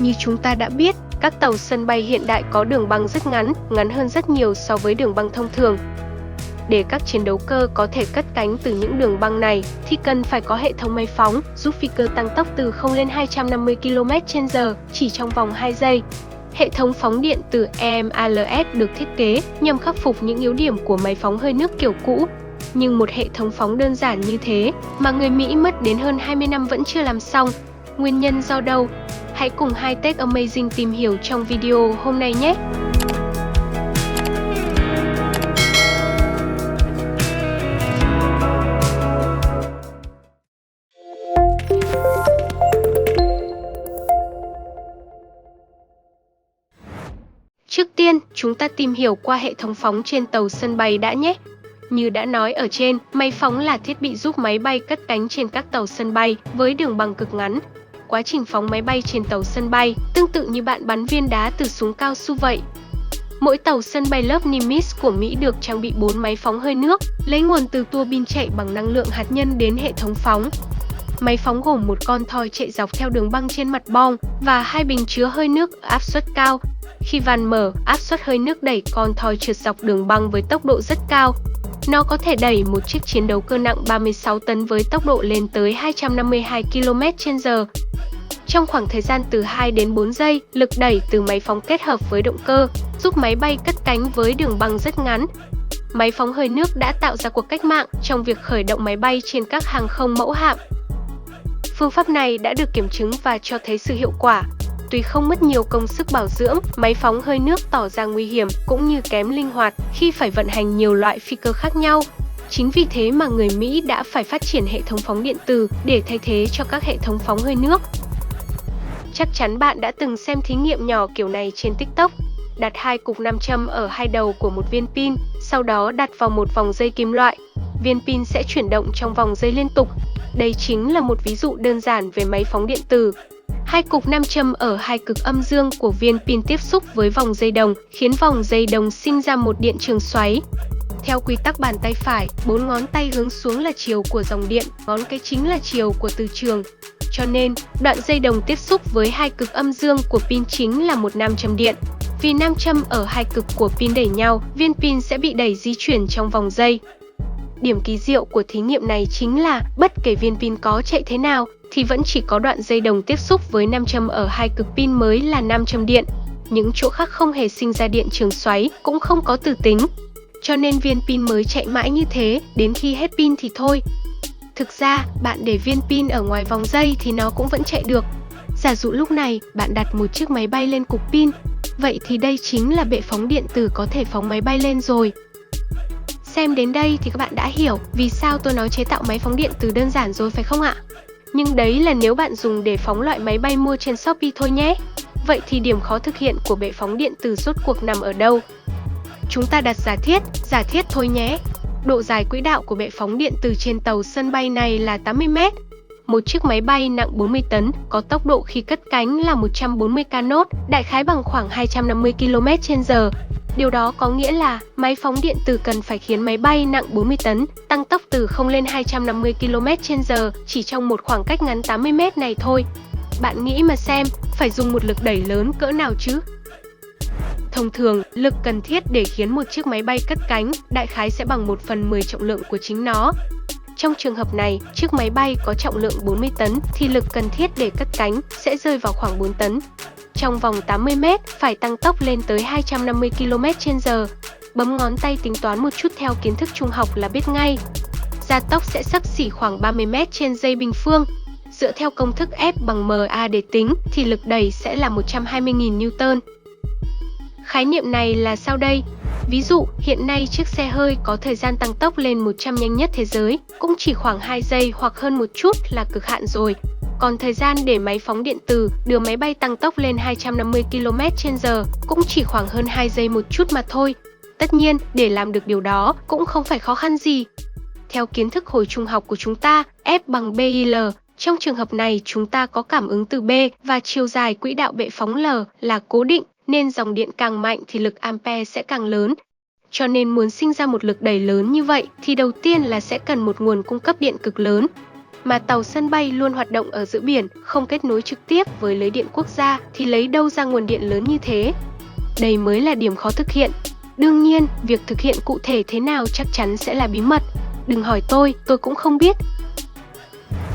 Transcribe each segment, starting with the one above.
Như chúng ta đã biết, các tàu sân bay hiện đại có đường băng rất ngắn, ngắn hơn rất nhiều so với đường băng thông thường. Để các chiến đấu cơ có thể cất cánh từ những đường băng này thì cần phải có hệ thống máy phóng giúp phi cơ tăng tốc từ 0 lên 250 km/h chỉ trong vòng 2 giây. Hệ thống phóng điện từ EMALS được thiết kế nhằm khắc phục những yếu điểm của máy phóng hơi nước kiểu cũ. Nhưng một hệ thống phóng đơn giản như thế mà người Mỹ mất đến hơn 20 năm vẫn chưa làm xong. Nguyên nhân do đâu? Hãy cùng Hi-Tech Amazing tìm hiểu trong video hôm nay nhé! Trước tiên, chúng ta tìm hiểu qua hệ thống phóng trên tàu sân bay đã nhé! Như đã nói ở trên, máy phóng là thiết bị giúp máy bay cất cánh trên các tàu sân bay với đường băng cực ngắn. Quá trình phóng máy bay trên tàu sân bay tương tự như bạn bắn viên đá từ súng cao su vậy. Mỗi tàu sân bay lớp Nimitz của Mỹ được trang bị 4 máy phóng hơi nước, lấy nguồn từ tua bin chạy bằng năng lượng hạt nhân đến hệ thống phóng. Máy phóng gồm một con thoi chạy dọc theo đường băng trên mặt bong và 2 bình chứa hơi nước áp suất cao. Khi van mở, áp suất hơi nước đẩy con thoi trượt dọc đường băng với tốc độ rất cao. Nó có thể đẩy một chiếc chiến đấu cơ nặng 36 tấn với tốc độ lên tới 252 km/h. Trong khoảng thời gian từ 2 đến 4 giây, lực đẩy từ máy phóng kết hợp với động cơ, giúp máy bay cất cánh với đường băng rất ngắn. Máy phóng hơi nước đã tạo ra cuộc cách mạng trong việc khởi động máy bay trên các hàng không mẫu hạm. Phương pháp này đã được kiểm chứng và cho thấy sự hiệu quả. Tuy không mất nhiều công sức bảo dưỡng, máy phóng hơi nước tỏ ra nguy hiểm cũng như kém linh hoạt khi phải vận hành nhiều loại phi cơ khác nhau. Chính vì thế mà người Mỹ đã phải phát triển hệ thống phóng điện từ để thay thế cho các hệ thống phóng hơi nước. Chắc chắn bạn đã từng xem thí nghiệm nhỏ kiểu này trên TikTok. Đặt 2 cục nam châm ở hai đầu của một viên pin, sau đó đặt vào một vòng dây kim loại. Viên pin sẽ chuyển động trong vòng dây liên tục. Đây chính là một ví dụ đơn giản về máy phóng điện từ. 2 cục nam châm ở hai cực âm dương của viên pin tiếp xúc với vòng dây đồng, khiến vòng dây đồng sinh ra một điện trường xoáy. Theo quy tắc bàn tay phải, 4 ngón tay hướng xuống là chiều của dòng điện, ngón cái chính là chiều của từ trường. Cho nên, đoạn dây đồng tiếp xúc với hai cực âm dương của pin chính là một nam châm điện. Vì nam châm ở hai cực của pin đẩy nhau, viên pin sẽ bị đẩy di chuyển trong vòng dây. Điểm kỳ diệu của thí nghiệm này chính là, bất kể viên pin có chạy thế nào, thì vẫn chỉ có đoạn dây đồng tiếp xúc với nam châm ở hai cực pin mới là nam châm điện. Những chỗ khác không hề sinh ra điện trường xoáy, cũng không có từ tính. Cho nên viên pin mới chạy mãi như thế, đến khi hết pin thì thôi. Thực ra, bạn để viên pin ở ngoài vòng dây thì nó cũng vẫn chạy được. Giả dụ lúc này, bạn đặt một chiếc máy bay lên cục pin, vậy thì đây chính là bệ phóng điện từ có thể phóng máy bay lên rồi. Xem đến đây thì các bạn đã hiểu vì sao tôi nói chế tạo máy phóng điện từ đơn giản rồi phải không ạ? Nhưng đấy là nếu bạn dùng để phóng loại máy bay mua trên Shopee thôi nhé. Vậy thì điểm khó thực hiện của bệ phóng điện từ rốt cuộc nằm ở đâu? Chúng ta đặt giả thiết thôi nhé. Độ dài quỹ đạo của bệ phóng điện từ trên tàu sân bay này là 80 m. Một chiếc máy bay nặng 40 tấn có tốc độ khi cất cánh là 140 knot, đại khái bằng khoảng 250 km/h. Điều đó có nghĩa là máy phóng điện từ cần phải khiến máy bay nặng 40 tấn tăng tốc từ 0 lên 250 km/h chỉ trong một khoảng cách ngắn 80 m này thôi. Bạn nghĩ mà xem, phải dùng một lực đẩy lớn cỡ nào chứ? Thông thường, lực cần thiết để khiến một chiếc máy bay cất cánh đại khái sẽ bằng 1/10 trọng lượng của chính nó. Trong trường hợp này, chiếc máy bay có trọng lượng 40 tấn thì lực cần thiết để cất cánh sẽ rơi vào khoảng 4 tấn. Trong vòng 80 m phải tăng tốc lên tới 250 km/h. Bấm ngón tay tính toán một chút theo kiến thức trung học là biết ngay. Gia tốc sẽ xấp xỉ khoảng 30 m/giây bình phương. Dựa theo công thức F bằng ma để tính thì lực đẩy sẽ là 120.000 Newton. Khái niệm này là sao đây? Ví dụ, hiện nay chiếc xe hơi có thời gian tăng tốc lên 100 nhanh nhất thế giới, cũng chỉ khoảng 2 giây hoặc hơn một chút là cực hạn rồi. Còn thời gian để máy phóng điện từ đưa máy bay tăng tốc lên 250 km/h cũng chỉ khoảng hơn 2 giây một chút mà thôi. Tất nhiên, để làm được điều đó cũng không phải khó khăn gì. Theo kiến thức hồi trung học của chúng ta, F bằng BIL, trong trường hợp này chúng ta có cảm ứng từ B và chiều dài quỹ đạo bệ phóng L là cố định, nên dòng điện càng mạnh thì lực ampere sẽ càng lớn. Cho nên muốn sinh ra một lực đẩy lớn như vậy thì đầu tiên là sẽ cần một nguồn cung cấp điện cực lớn. mà tàu sân bay luôn hoạt động ở giữa biển, không kết nối trực tiếp với lưới điện quốc gia thì lấy đâu ra nguồn điện lớn như thế? Đây mới là điểm khó thực hiện. Đương nhiên, việc thực hiện cụ thể thế nào chắc chắn sẽ là bí mật. Đừng hỏi tôi cũng không biết.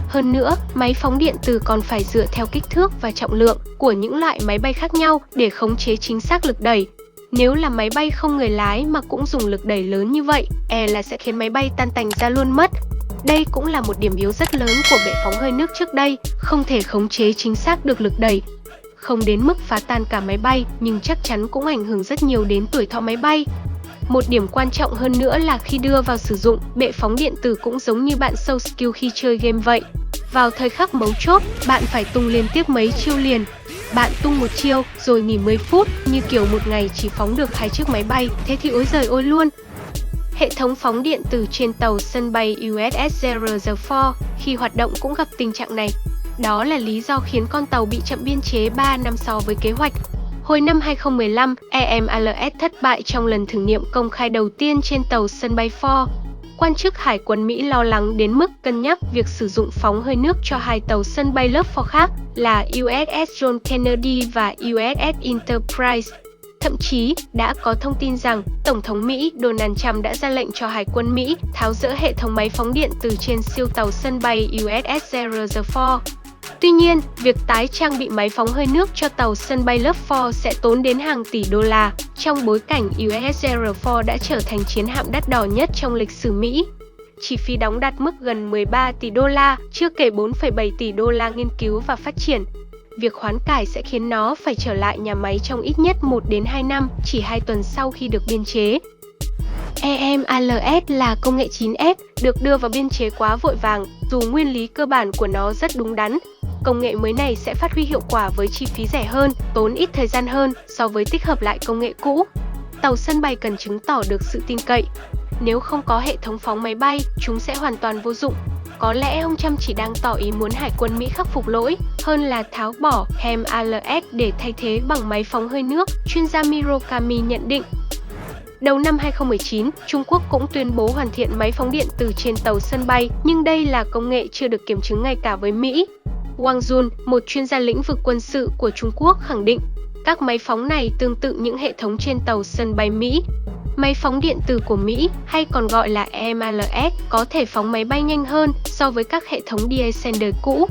Hơn nữa, máy phóng điện từ còn phải dựa theo kích thước và trọng lượng của những loại máy bay khác nhau để khống chế chính xác lực đẩy. Nếu là máy bay không người lái mà cũng dùng lực đẩy lớn như vậy, là sẽ khiến máy bay tan tành ra luôn mất. Đây cũng là một điểm yếu rất lớn của bệ phóng hơi nước trước đây, không thể khống chế chính xác được lực đẩy. Không đến mức phá tan cả máy bay, nhưng chắc chắn cũng ảnh hưởng rất nhiều đến tuổi thọ máy bay. Một điểm quan trọng hơn nữa là khi đưa vào sử dụng, bệ phóng điện tử cũng giống như bạn show skill khi chơi game vậy. Vào thời khắc mấu chốt, bạn phải tung liên tiếp mấy chiêu liền. Bạn tung một chiêu, rồi nghỉ 10 phút, như kiểu một ngày chỉ phóng được 2 chiếc máy bay, thế thì ối giời ôi luôn. Hệ thống phóng điện tử trên tàu sân bay USS Gerald Ford khi hoạt động cũng gặp tình trạng này. Đó là lý do khiến con tàu bị chậm biên chế 3 năm so với kế hoạch. Hồi năm 2015, EMALS thất bại trong lần thử nghiệm công khai đầu tiên trên tàu sân bay Ford. Quan chức Hải quân Mỹ lo lắng đến mức cân nhắc việc sử dụng phóng hơi nước cho 2 tàu sân bay lớp Ford khác là USS John Kennedy và USS Enterprise. Thậm chí, đã có thông tin rằng Tổng thống Mỹ Donald Trump đã ra lệnh cho Hải quân Mỹ tháo dỡ hệ thống máy phóng điện từ trên siêu tàu sân bay USS Gerald Ford. Tuy nhiên, việc tái trang bị máy phóng hơi nước cho tàu sân bay lớp Ford sẽ tốn đến hàng tỷ đô la, trong bối cảnh USS Gerald Ford đã trở thành chiến hạm đắt đỏ nhất trong lịch sử Mỹ. Chi phí đóng đạt mức gần 13 tỷ đô la, chưa kể 4,7 tỷ đô la nghiên cứu và phát triển. Việc hoán cải sẽ khiến nó phải trở lại nhà máy trong ít nhất 1 đến 2 năm, chỉ 2 tuần sau khi được biên chế. EMALS là công nghệ 9S, được đưa vào biên chế quá vội vàng, dù nguyên lý cơ bản của nó rất đúng đắn. Công nghệ mới này sẽ phát huy hiệu quả với chi phí rẻ hơn, tốn ít thời gian hơn so với tích hợp lại công nghệ cũ. Tàu sân bay cần chứng tỏ được sự tin cậy. Nếu không có hệ thống phóng máy bay, chúng sẽ hoàn toàn vô dụng. Có lẽ ông Trump chỉ đang tỏ ý muốn Hải quân Mỹ khắc phục lỗi, hơn là tháo bỏ EMALS để thay thế bằng máy phóng hơi nước, chuyên gia Murakami nhận định. Đầu năm 2019, Trung Quốc cũng tuyên bố hoàn thiện máy phóng điện từ trên tàu sân bay, nhưng đây là công nghệ chưa được kiểm chứng ngay cả với Mỹ. Wang Jun, một chuyên gia lĩnh vực quân sự của Trung Quốc khẳng định, các máy phóng này tương tự những hệ thống trên tàu sân bay Mỹ. Máy phóng điện tử của Mỹ, hay còn gọi là EMALS, có thể phóng máy bay nhanh hơn so với các hệ thống Descender cũ.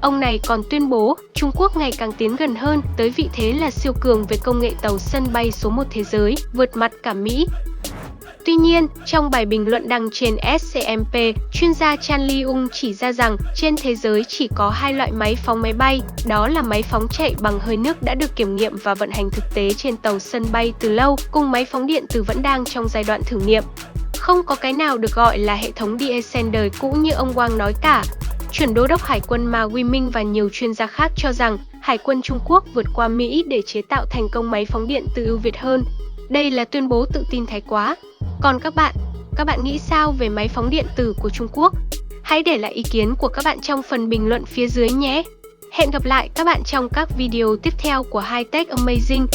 Ông này còn tuyên bố, Trung Quốc ngày càng tiến gần hơn tới vị thế là siêu cường về công nghệ tàu sân bay số 1 thế giới, vượt mặt cả Mỹ. Tuy nhiên, trong bài bình luận đăng trên SCMP, chuyên gia Chan Li-ung chỉ ra rằng trên thế giới chỉ có 2 loại máy phóng máy bay, đó là máy phóng chạy bằng hơi nước đã được kiểm nghiệm và vận hành thực tế trên tàu sân bay từ lâu, cùng máy phóng điện tử vẫn đang trong giai đoạn thử nghiệm. Không có cái nào được gọi là hệ thống Descender cũ như ông Wang nói cả. Chuẩn đô đốc Hải quân Ma Huy Minh và nhiều chuyên gia khác cho rằng Hải quân Trung Quốc vượt qua Mỹ để chế tạo thành công máy phóng điện tử ưu việt hơn. Đây là tuyên bố tự tin thái quá. Còn các bạn nghĩ sao về máy phóng điện tử của Trung Quốc? Hãy để lại ý kiến của các bạn trong phần bình luận phía dưới nhé! Hẹn gặp lại các bạn trong các video tiếp theo của High Tech Amazing.